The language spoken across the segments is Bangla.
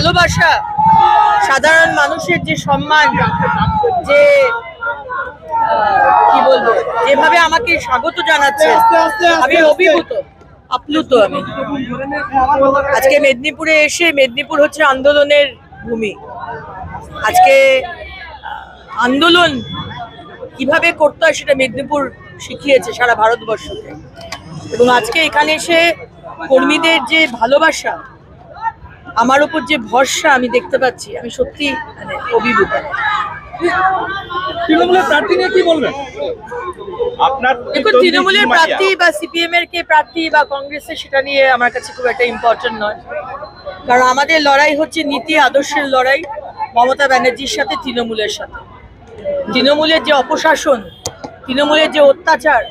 ভালোবাসা, সাধারণ মানুষের যে সম্মান, যে কি বলবো, যেভাবে আমাকে স্বাগত জানাচ্ছে, আমি অভিভূত, আপ্লুত। আমি আজকে মেদিনীপুরে এসে, মেদিনীপুর হচ্ছে আন্দোলনের ভূমি। আজকে আন্দোলন কিভাবে করতে হয় সেটা মেদিনীপুর শিখিয়েছে সারা ভারতবর্ষকে। এবং আজকে এখানে এসে কর্মীদের যে ভালোবাসা, আমার উপর যে ভরসা আমি দেখতে পাচ্ছি, আমি সত্যি মানে অভিভূত। তৃণমূলের প্রার্থী নিয়ে কি বলবেন? দেখুন, তৃণমূলের প্রার্থী বা সিপিএম এর কে প্রার্থী বা কংগ্রেসের, সেটা নিয়ে আমার কাছে খুব একটা ইম্পর্টেন্ট নয়। কারণ আমাদের লড়াই হচ্ছে নীতি আদর্শের লড়াই, মমতা ব্যানার্জির সাথে, তৃণমূলের সাথে। তৃণমূলের যে অপশাসন, তৃণমূলের যে অত্যাচার,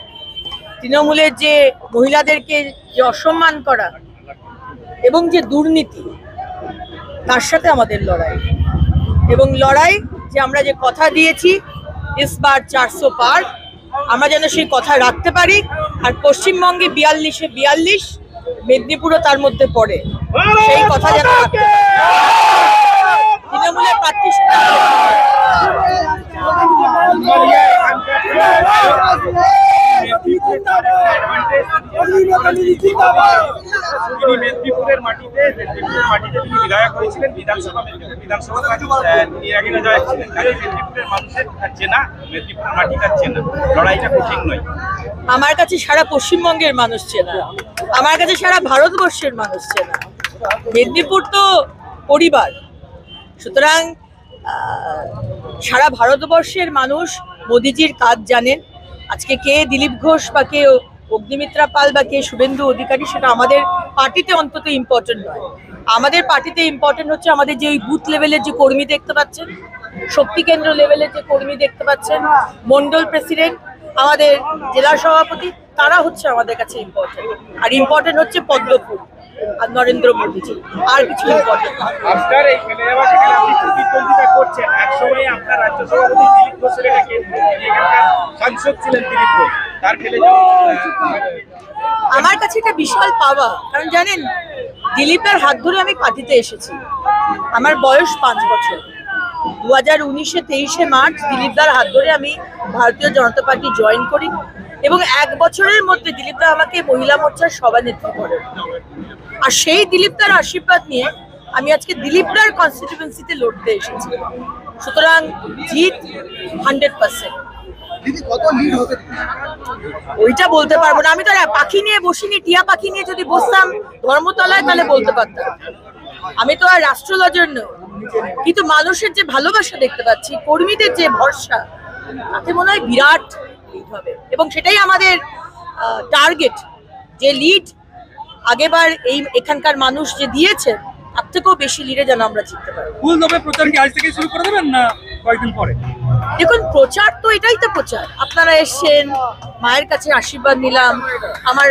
তৃণমূলের যে মহিলাদেরকে যে অসম্মান করা এবং যে দুর্নীতি, তার সাথে আমাদের লড়াই। এবং লড়াই যে আমরা যে কথা দিয়েছি ইসবার 400 পার, আমরা যেন সেই কথা রাখতে পারি। আর পশ্চিমবঙ্গে 42-এ 42, মেদিনীপুরও তার মধ্যে পড়ে, সেই কথা যেন রাখতে পারি। তৃণমূলের প্রার্থী মেদিনীপুরের মাটিতে তিনি বিধায়ক হয়েছিলেন, বিধানসভা তিনি আগে বিধায়ক ছিলেন। মেদিনীপুরের মানুষের চেনা, মেদিনীপুরের মাটিটা চেনা, লড়াইটা কঠিন নয়। আমার কাছে সারা পশ্চিমবঙ্গের মানুষ চেনা, আমার কাছে সারা ভারতবর্ষের মানুষ চেনা। মেদিনীপুর তো পরিবার, সুতরাং সারা ভারতবর্ষের মানুষ মোদিজির কাজ জানেন। আজকে কে দিলীপ ঘোষ বা কে অগ্নিমিত্রা পাল বা কে শুভেন্দু অধিকারী, সেটা আমাদের পার্টিতে অন্তত ইম্পর্টেন্ট নয়। আমাদের পার্টিতে ইম্পর্টেন্ট হচ্ছে আমাদের যে ওই বুথ লেভেলের যে কর্মী দেখতে পাচ্ছেন, শক্তি কেন্দ্র লেভেলের যে কর্মী দেখতে পাচ্ছেন, মন্ডল প্রেসিডেন্ট, আমাদের জেলা সভাপতি, তারা হচ্ছে আমাদের কাছে ইম্পর্টেন্ট। আর ইম্পর্টেন্ট হচ্ছে পদ্মফুল আর নরেন্দ্র মোদীজি, আর কিছু ইম্পর্টেন্ট। আপনার এই ফেলে যাওয়া, যেখানে আপনি প্রতিদ্বন্দ্বিতা করছেন, একসময় আপনার রাজ্য সভাপতি দিলীপ ঘোষের এখানকার সাংসদ ছিলেন দিলীপ ঘোষ, তার ফেলে যাওয়া আমার কাছে এটা বিশাল পাওয়া। কারণ জানেন, দিলীপের হাত ধরে আমি পার্টিতে এসেছি। আমার বয়স 5 বছর। 2019-এ 23শে মার্চ দিলীপদার হাত ধরে আমি ভারতীয় জনতা পার্টি জয়েন করি এবং 1 বছরের মধ্যে দিলীপদা আমাকে মহিলা মোর্চার সভানেত্রী করেন। আর সেই দিলীপদার আশীর্বাদ নিয়ে আমি আজকে দিলীপদার কনস্টিটিউয়েন্সিতে লড়তে এসেছি। সুতরাং জিত 100%। ওইটা বলতে পারবো না। আমি তো পাখি নিয়ে বসিনি, টিয়া পাখি নিয়ে যদি বসতাম ধর্মতলায়, তাহলে বলতে পারতাম। আমি তো আর রাষ্ট্রলজের নই, কিন্তু মানুষের যে ভালোবাসা দেখতে পাচ্ছি, কর্মীদের যে ভরসা, তাতে মনে হয় বিরাট লিড হবে। এবং সেটাই আমাদের টার্গেট, যে লিড আগেবার এখানকার মানুষ যে দিয়েছে, তার থেকেও বেশি লিডে যেন আমরা জিততে পারি। প্রচার কি আজ থেকে শুরু করে দেবেন না কয়েকদিন পরে? দেখুন, প্রচার তো এটাই তো প্রচার। আপনারা এসছেন, মায়ের কাছে আশীর্বাদ নিলাম, আমার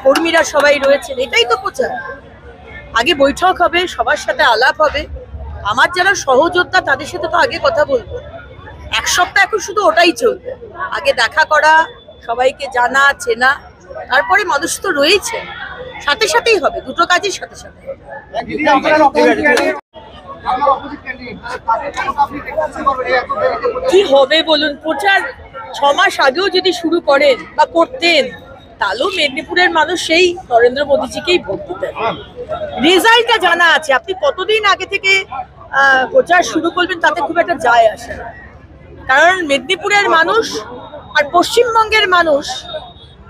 কর্মীরা সবাই রয়েছেন, এটাই তো প্রচার। আগে বৈঠক হবে, সবার সাথে আলাপ হবে, আমার যারা সহযোদ্ধা তাদের সাথে তো আগে কথা বলবো। 1 সপ্তাহ এখন শুধু ওটাই চলবে, আগে দেখা করা, সবাইকে জানা চেনা, তারপরে মানুষ তো রয়েছে, সাথে সাথেই হবে, দুটো কাজই সাথে সাথে হবে। কি হবে বলুন? প্রচার 6 মাস আগেও যদি শুরু করেন বা করতেন, তাহলেও মেদিনীপুরের মানুষ সেই নরেন্দ্র মোদীজিকেই ভোট দিতেন। রেজাল্টটা জানা আছে। আপনি কতদিন আগে থেকে প্রচার শুরু করবেন তাতে খুব একটা যায় আসে না। কারণ মেদিনীপুরের মানুষ আর পশ্চিমবঙ্গের মানুষ,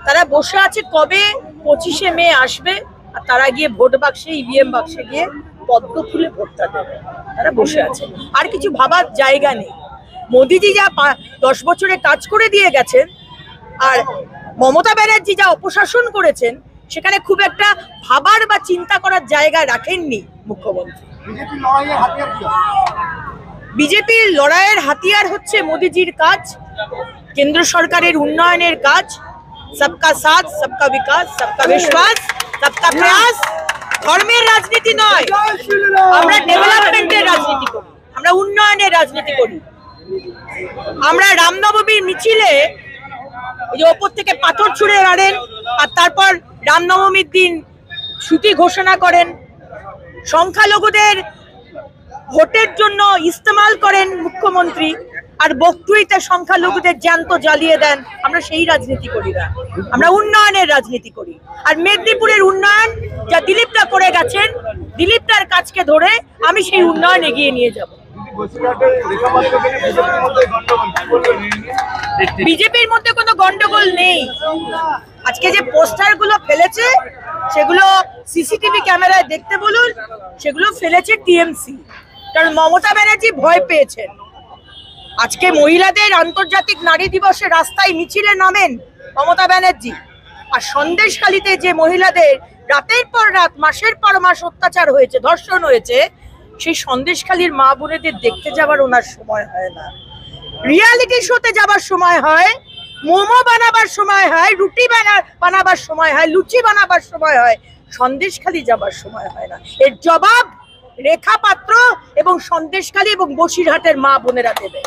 তারা বসে আছে কবে 25শে মে আসবে আর তারা গিয়ে ভোট বাক্সে, ইভিএম বাক্সে গিয়ে পদ্ম ফুলে ভোটটা দেবে। তারা বসে আছে, আর কিছু ভাবার জায়গা নেই। মোদিজি যা 10 বছরে কাজ করে দিয়ে গেছেন, আর মমতা ব্যানার্জি যা অপশাসন করেছেন, সেখানে খুব একটা ভাবার বা চিন্তা করার জায়গা রাখেননি মুখ্যমন্ত্রী। বিজেপির লড়াইয়ের হাতিয়ার হচ্ছে মোদিজির কাজ, কেন্দ্র সরকারের উন্নয়নের কাজ, সবকা সাথ, সবকা বিকাশ, সবকা বিশ্বাস, সবকা প্রয়াস। ধর্মের রাজনীতি নয়, আমরা ডেভেলপমেন্টের রাজনীতি করি, আমরা উন্নয়নের রাজনীতি করি। আমরা রামনবমীর মিছিলে ওই যে ওপর থেকে পাথর ছুঁড়ে মারেন আর তারপর রামনবমীর দিন ছুটি ঘোষণা করেন, সংখ্যালঘুদের ভোটের জন্য ইস্তেমাল করেন মুখ্যমন্ত্রী, আর বক্তৃতা সংখ্যালঘুদের জ্যান্ত জ্বালিয়ে দেন। আমরা সেই রাজনীতি করি না, আমরা উন্নয়নের রাজনীতি করি। আর মেদিনীপুরের উন্নয়ন যা দিলীপদা করে গেছেন, দিলীপদার কাজকে ধরে আমি সেই উন্নয়ন এগিয়ে নিয়ে যাব। বিজেপির মধ্যে কোনো গন্ডগোল নেই। আজকে যে পোস্টার গুলো ফেলেছে সেগুলো সিসিটিভি ক্যামেরায় দেখতে বলুন, সেগুলো ফেলেছে টিএমসি। কারণ মমতা ব্যানার্জি ভয় পেয়েছেন। আজকে মহিলাদের আন্তর্জাতিক নারী দিবসে রাস্তায় মিছিলে নামেন মমতা ব্যানার্জি, আর সন্দেশখালীতে যে মহিলাদের রাতের পর রাত মাসের পর মাস অত্যাচার হয়েছে, ধর্ষণ হয়েছে, সেই সন্দেশখালীর মা বোনেদের দেখতে যাবার ওনার সময় হয় না। রিয়ালিটি শোতে যাবার সময় হয়, মোমো বানাবার সময় হয়, রুটি বানাবার সময় হয়, লুচি বানাবার সময় হয়, সন্দেশখালী যাবার সময় হয় না। এর জবাব রেখা পাত্র এবং সন্দেশখালী এবং বসিরহাটের মা বোনেরা দেবে।